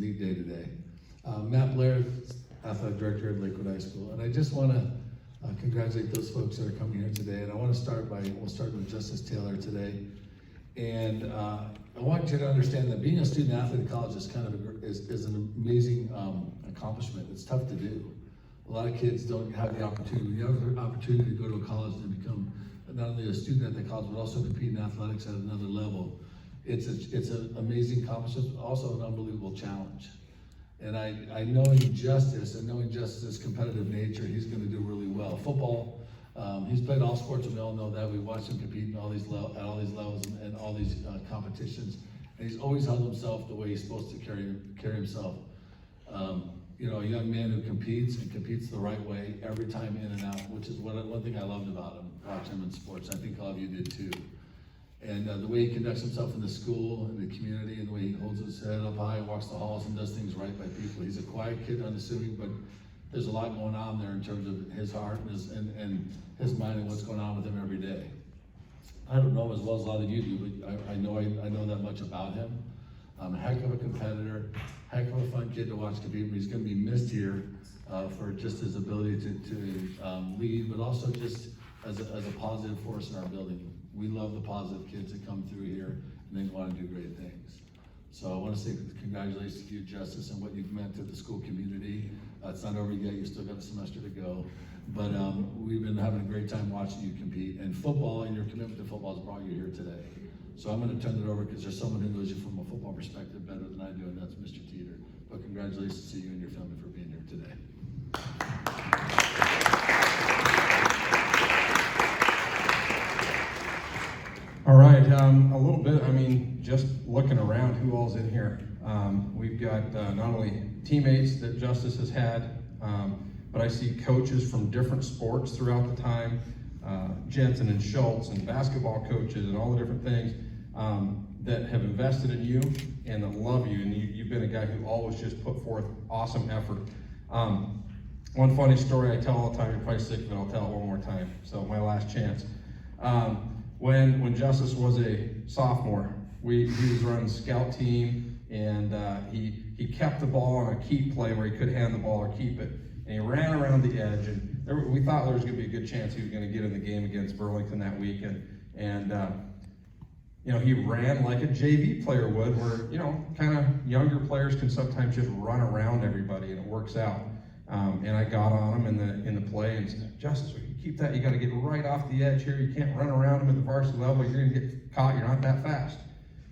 neat day today. Matt Blair, Athletic Director at Lakewood High School, and I just want to congratulate those folks that are coming here today. And I want to we'll start with Justice Taylor today. And I want you to understand that being a student athlete at college is is an amazing accomplishment. It's tough to do. A lot of kids don't have the opportunity. You have the opportunity to go to a college and become not only a student at the college, but also compete in athletics at another level. It's an amazing accomplishment, also an unbelievable challenge. And I know in Justice's competitive nature, he's going to do really well. Football, he's played all sports, and we all know that. We watched him compete at all these levels and all these competitions, and he's always held himself the way he's supposed to carry himself. A young man who competes the right way every time in and out, which is one thing I loved about him, watching him in sports. I think all of you did too. And the way he conducts himself in the school and the community, and the way he holds his head up high, walks the halls, and does things right by people. He's a quiet kid, unassuming, but there's a lot going on there in terms of his heart and his mind and what's going on with him every day. I don't know him as well as a lot of you do, but I know that much about him. A heck of a competitor, heck of a fun kid to watch compete. He's going to be missed here for just his ability to lead, but also just as a positive force in our building. We love the positive kids that come through here and they want to do great things. So I want to say congratulations to you, Justice, and what you've meant to the school community. It's not over yet, you still got a semester to go. But we've been having a great time watching you compete. And football and your commitment to football has brought you here today. So I'm going to turn it over because there's someone who knows you from a football perspective better than I do, and that's Mr. Teeter. But congratulations to you and your family for being here today. All right, a little bit, just looking around who all's in here. We've got not only teammates that Justice has had, but I see coaches from different sports throughout the time, Jensen and Schultz and basketball coaches and all the different things that have invested in you and that love you, and you've been a guy who always just put forth awesome effort. One funny story I tell all the time, you're probably sick of it, I'll tell it one more time, so my last chance. When Justice was a sophomore, he was running scout team, and he kept the ball on a keep play where he could hand the ball or keep it, and he ran around the edge, and we thought there was going to be a good chance he was going to get in the game against Burlington that week, and he ran like a JV player would, where kind of younger players can sometimes just run around everybody, and it works out. And I got on him in the play and said, Justice, if you keep that, you got to get right off the edge here. You can't run around him at the varsity level. You're going to get caught. You're not that fast.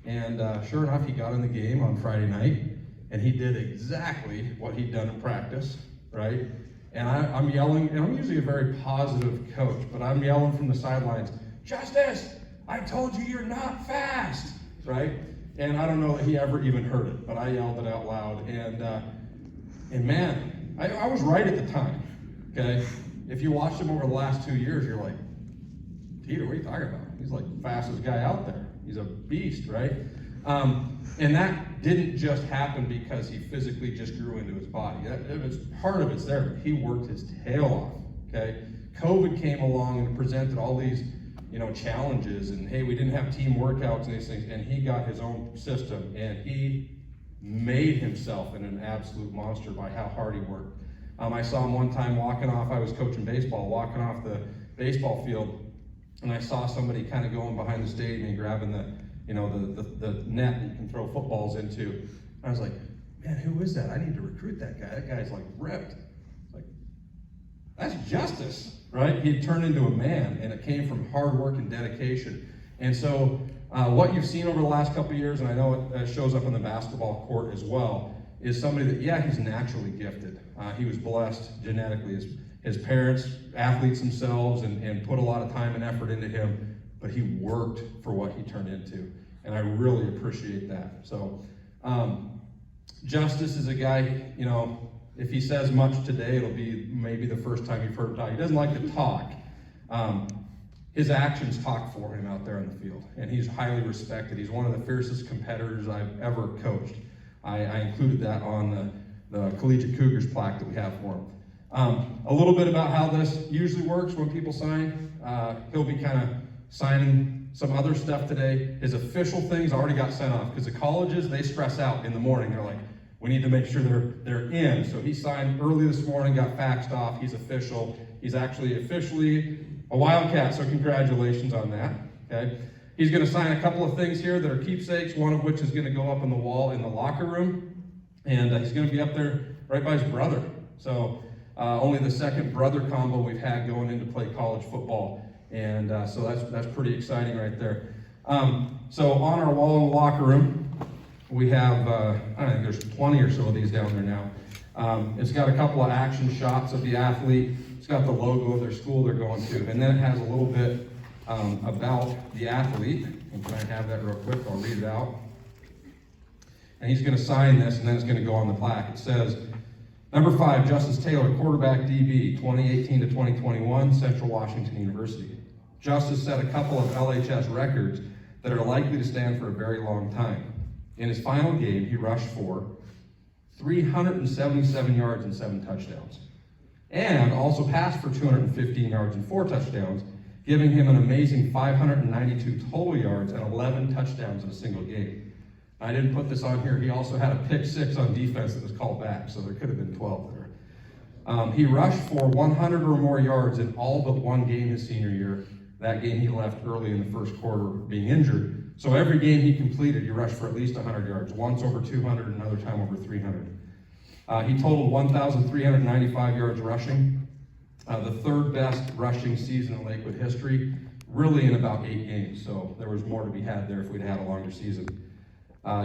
And sure enough, he got in the game on Friday night, and he did exactly what he'd done in practice, right? And I'm yelling, and I'm usually a very positive coach, but I'm yelling from the sidelines, Justice, I told you you're not fast, right? And I don't know that he ever even heard it, but I yelled it out loud. And man, I was right at the time, okay? If you watched him over the last 2 years, you're like, Peter, what are you talking about? He's like the fastest guy out there. He's a beast, right? And that didn't just happen because he physically just grew into his body. Part of it's there, but he worked his tail off, okay? COVID came along and presented all these, challenges, and hey, we didn't have team workouts and these things, and he got his own system, and he made himself an absolute monster by how hard he worked. I saw him one time walking off, I was coaching baseball, walking off the baseball field, and I saw somebody kind of going behind the stadium and grabbing the net that you can throw footballs into. And I was like, man, who is that? I need to recruit that guy. That guy's like ripped. It's like, that's Justice, right? He had turned into a man, and it came from hard work and dedication. And so what you've seen over the last couple of years, and I know it shows up on the basketball court as well, is somebody that, he's naturally gifted. He was blessed genetically. His parents, athletes themselves, and put a lot of time and effort into him, but he worked for what he turned into, and I really appreciate that. So Justice is a guy, if he says much today, it'll be maybe the first time you've heard him talk. He doesn't like to talk. His actions talk for him out there in the field, and he's highly respected. He's one of the fiercest competitors I've ever coached. I included that on the Collegiate Cougars plaque that we have for him. A little bit about how this usually works when people sign. He'll be kind of signing some other stuff today. His official things already got sent off, because the colleges, they stress out in the morning. They're like, we need to make sure they're in. So he signed early this morning, got faxed off. He's official. He's actually officially a Wildcat, so congratulations on that, okay? He's gonna sign a couple of things here that are keepsakes, one of which is gonna go up on the wall in the locker room, and he's gonna be up there right by his brother. So only the second brother combo we've had going in to play college football, and so that's pretty exciting right there. So on our wall in the locker room, we have, I think there's 20 or so of these down there now. It's got a couple of action shots of the athlete. It's got the logo of their school they're going to, and then it has a little bit about the athlete. And can I have that real quick? I'll read it out. And he's going to sign this, and then it's going to go on the plaque. It says, number 5, Justice Taylor, quarterback DB, 2018 to 2021, Central Washington University. Justice set a couple of LHS records that are likely to stand for a very long time. In his final game, he rushed for 377 yards and 7 touchdowns, and also passed for 215 yards and 4 touchdowns, giving him an amazing 592 total yards and 11 touchdowns in a single game. I didn't put this on here. He also had a pick 6 on defense that was called back, so there could have been 12 there. He rushed for 100 or more yards in all but one game his senior year. That game he left early in the first quarter being injured. So every game he completed, he rushed for at least 100 yards, once over 200, another time over 300. He totaled 1,395 yards rushing, the 3rd best rushing season in Lakewood history, really in about 8 games. So there was more to be had there if we'd had a longer season.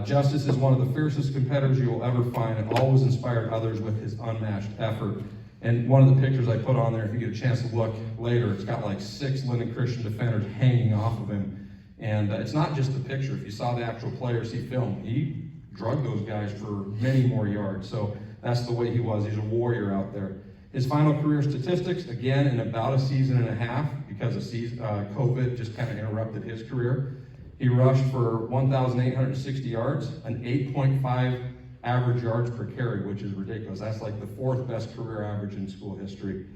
Justice is one of the fiercest competitors you will ever find, and always inspired others with his unmatched effort. And one of the pictures I put on there, if you get a chance to look later, it's got like 6 Linden Christian defenders hanging off of him. And it's not just the picture. If you saw the actual players he filmed, he drugged those guys for many more yards. So that's the way he was. He's a warrior out there. His final career statistics, again, in about a season and a half, because of COVID just kind of interrupted his career. He rushed for 1,860 yards, an 8.5 average yards per carry, which is ridiculous. That's like the 4th best career average in school history.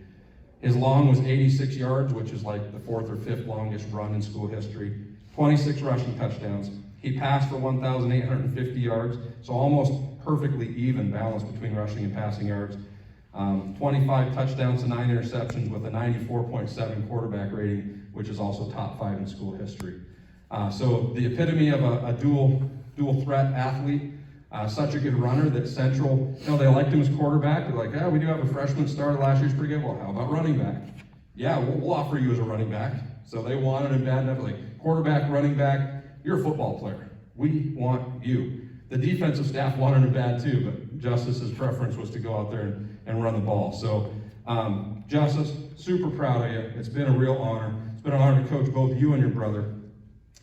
His long was 86 yards, which is like the 4th or 5th longest run in school history. 26 rushing touchdowns. He passed for 1,850 yards, so almost perfectly even balance between rushing and passing yards. 25 touchdowns to 9 interceptions with a 94.7 quarterback rating, which is also top 5 in school history. So the epitome of a dual threat athlete, such a good runner that Central, they liked him as quarterback. They're like, we do have a freshman started last year's pretty good. Well, how about running back? Yeah, we'll offer you as a running back. So they wanted him bad enough, like quarterback, running back, you're a football player. We want you. The defensive staff wanted him bad too, but Justice's preference was to go out there and run the ball. So Justice, super proud of you. It's been a real honor. It's been an honor to coach both you and your brother.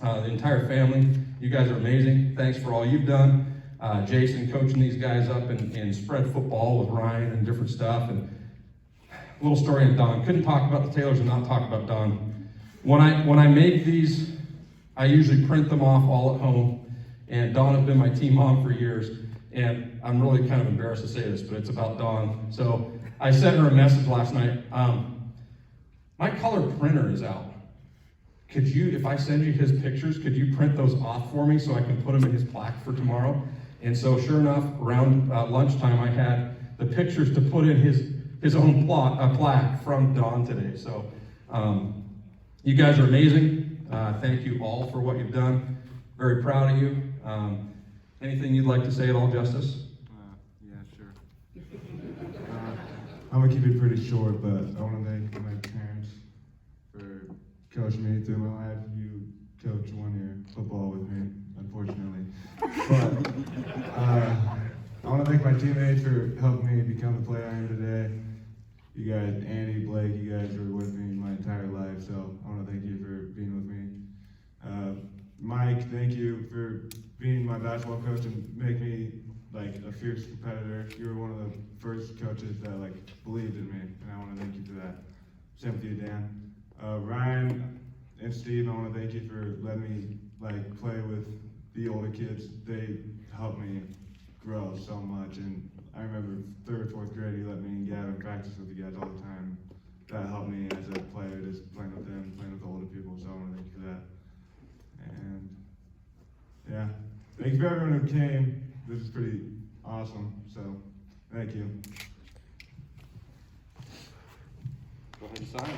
The entire family, you guys are amazing. Thanks for all you've done. Jason coaching these guys up in spread football with Ryan and different stuff. And a little story on Don. Couldn't talk about the Taylors and not talk about Don. When I make these, I usually print them off all at home. And Dawn has been my team mom for years. And I'm really kind of embarrassed to say this, but it's about Dawn. So I sent her a message last night. My color printer is out. Could you, if I send you his pictures, could you print those off for me so I can put them in his plaque for tomorrow? And so sure enough, around lunchtime, I had the pictures to put in his own plaque from Dawn today. So you guys are amazing. Thank you all for what you've done. Very proud of you. Anything you'd like to say at all, Justice? Yeah, sure. I'm gonna keep it pretty short, but I want to thank my parents for coaching me through my life. You coached 1 year football with me, unfortunately. But I want to thank my teammates for helping me become the player I am today. You guys, Andy, Blake, you guys were with me my entire life, so I want to thank you for being with me. Mike, thank you for being my basketball coach and make me like a fierce competitor. You were one of the first coaches that like believed in me, and I want to thank you for that. Same with you, Dan. Ryan and Steve, I want to thank you for letting me like play with the older kids. They helped me grow so much, and I remember 3rd, 4th grade, you let me and Gavin practice with you guys all the time. That helped me as a player, just playing with them, playing with the older people, so I want to thank you for that. And yeah, thank you for everyone who came. This is pretty awesome. So, thank you. Go ahead and sign.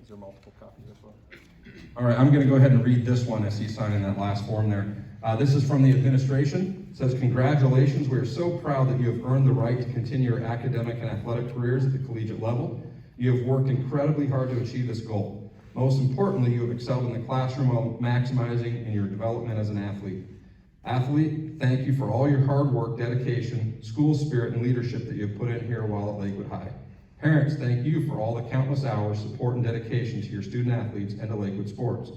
Is there multiple copies as well? All right, I'm going to go ahead and read this one as he's signing that last form there. This is from the administration. It says, congratulations, we are so proud that you have earned the right to continue your academic and athletic careers at the collegiate level. You have worked incredibly hard to achieve this goal. Most importantly, you have excelled in the classroom while maximizing in your development as an athlete. Athlete, thank you for all your hard work, dedication, school spirit, and leadership that you have put in here while at Lakewood High. Parents, thank you for all the countless hours, support, and dedication to your student athletes and to Lakewood sports.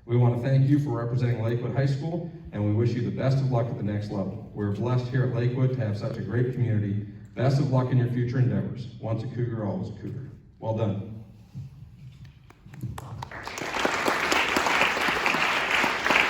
We want to thank you for representing Lakewood High School, and we wish you the best of luck at the next level. We're blessed here at Lakewood to have such a great community. Best of luck in your future endeavors. Once a Cougar, always a Cougar. Well done.